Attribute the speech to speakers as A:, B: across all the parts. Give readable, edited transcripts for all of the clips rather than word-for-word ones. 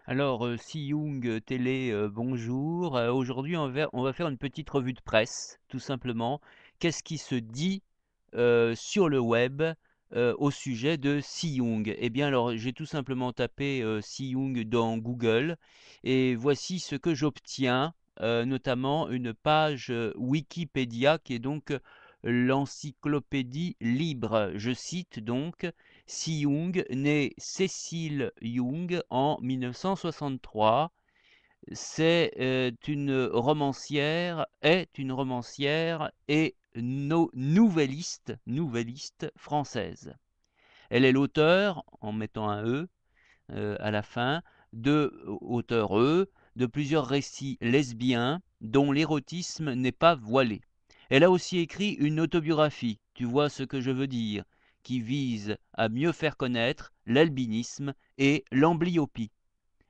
A: Alors, Si Young Télé, bonjour. Aujourd'hui, on va faire une petite revue de presse, tout simplement. Qu'est-ce qui se dit, sur le web, au sujet de Si Young? Eh bien, alors, j'ai tout simplement tapé, Si Young dans Google et voici ce que j'obtiens, notamment une page, Wikipédia qui est donc, l'encyclopédie libre. Je cite donc: Si Young, née Cécile Young en 1963, est une romancière et nouvelliste française. Elle est l'auteur, en mettant un E à la fin, de plusieurs récits lesbiens dont l'érotisme n'est pas voilé. Elle a aussi écrit une autobiographie, tu vois ce que je veux dire, qui vise à mieux faire connaître l'albinisme et l'amblyopie.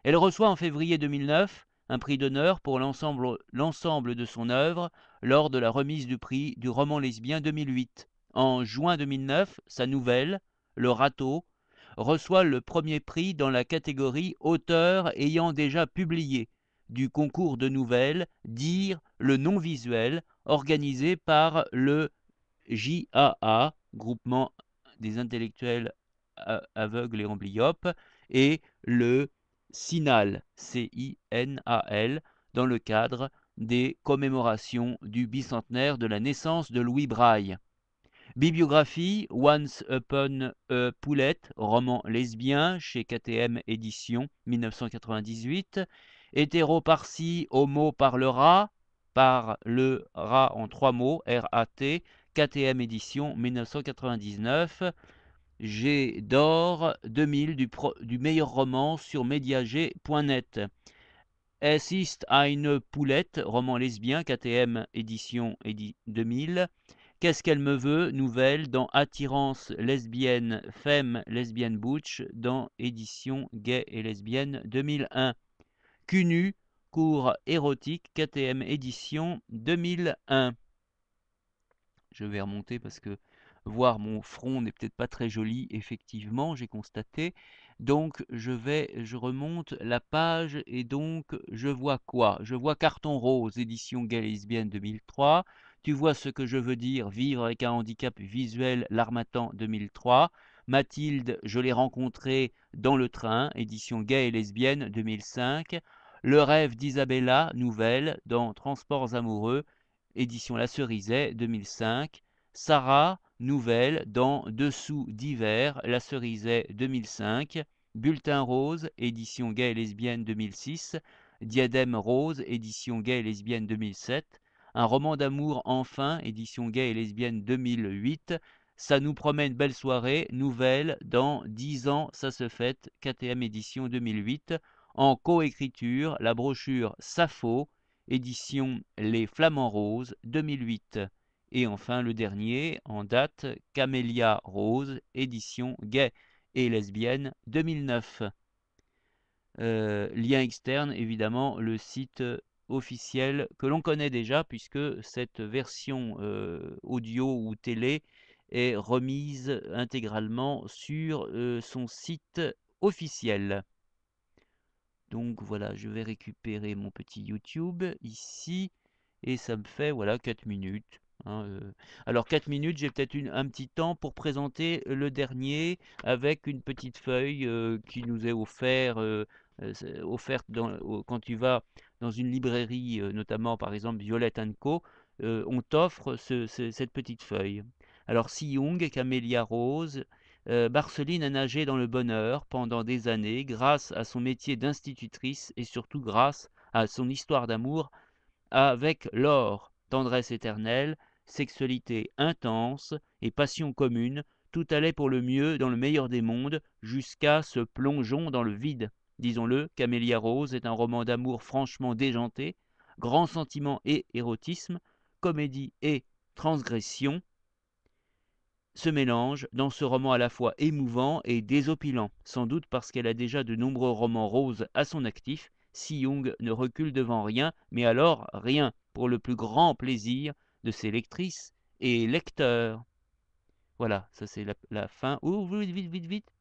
A: Elle reçoit en février 2009 un prix d'honneur pour l'ensemble de son œuvre lors de la remise du prix du roman lesbien 2008. En juin 2009, sa nouvelle, Le Râteau, reçoit le premier prix dans la catégorie Auteur ayant déjà publié du concours de nouvelles Dire le non-visuel organisé par le JAA, Groupement des intellectuels aveugles et amblyopes, et le CINAL, CINAL, dans le cadre des commémorations du bicentenaire de la naissance de Louis Braille. Bibliographie: Once Upon a Poulette, roman lesbien chez KTM Éditions, 1998. Hétéroparsie, Homo parlera, par le rat en 3 mots, R-A-T, KTM Éditions, 1999. G d'or 2000 du meilleur roman sur mediager.net. Es ist eine Poulette, roman lesbien, KTM Édition 2000. Qu'est-ce qu'elle me veut? Nouvelle dans Attirance lesbienne, femme lesbienne butch, dans Édition gay et lesbienne 2001. Cunu, cours érotique, KTM Édition 2001. Je vais remonter parce que voir mon front n'est peut-être pas très joli, effectivement, j'ai constaté. Donc je remonte la page et donc je vois quoi? Je vois Carton Rose, édition gay lesbienne 2003. Tu vois ce que je veux dire, vivre avec un handicap visuel, l'Harmattan 2003. Mathilde, je l'ai rencontrée dans le train, édition gay et lesbienne 2005. Le rêve d'Isabella, nouvelle, dans Transports amoureux, édition La Cerisay 2005. Sarah, nouvelle, dans Dessous d'hiver, La Cerisay 2005. Bulletin rose, édition gay et lesbienne 2006. Diadème rose, édition gay et lesbienne 2007. Un roman d'amour enfin, édition gay et lesbienne 2008. Ça nous promet une belle soirée, nouvelle, dans 10 ans ça se fête, KTM édition 2008. En coécriture, la brochure Sappho, édition Les Flamants Roses 2008. Et enfin le dernier en date, Camélia Rose, édition gay et lesbienne 2009. Lien externe, évidemment, le site officiel que l'on connaît déjà puisque cette version audio ou télé est remise intégralement sur son site officiel. Donc voilà, je vais récupérer mon petit YouTube ici et ça me fait voilà 4 minutes. Hein, Alors 4 minutes, j'ai peut-être un petit temps pour présenter le dernier avec une petite feuille qui nous est offerte quand tu vas dans une librairie, notamment par exemple Violette Co. On t'offre cette petite feuille. Alors Si Young, Camélia Rose, Barceline a nagé dans le bonheur pendant des années grâce à son métier d'institutrice et surtout grâce à son histoire d'amour avec Laure. Tendresse éternelle, sexualité intense et passion commune, tout allait pour le mieux dans le meilleur des mondes jusqu'à ce plongeon dans le vide. Disons-le, Camélia Rose est un roman d'amour franchement déjanté, grand sentiment et érotisme, comédie et transgression, se mélange dans ce roman à la fois émouvant et désopilant. Sans doute parce qu'elle a déjà de nombreux romans roses à son actif, Si Young ne recule devant rien, mais alors rien, pour le plus grand plaisir de ses lectrices et lecteurs. Voilà, ça c'est la fin. Oh, vite, vite, vite, vite.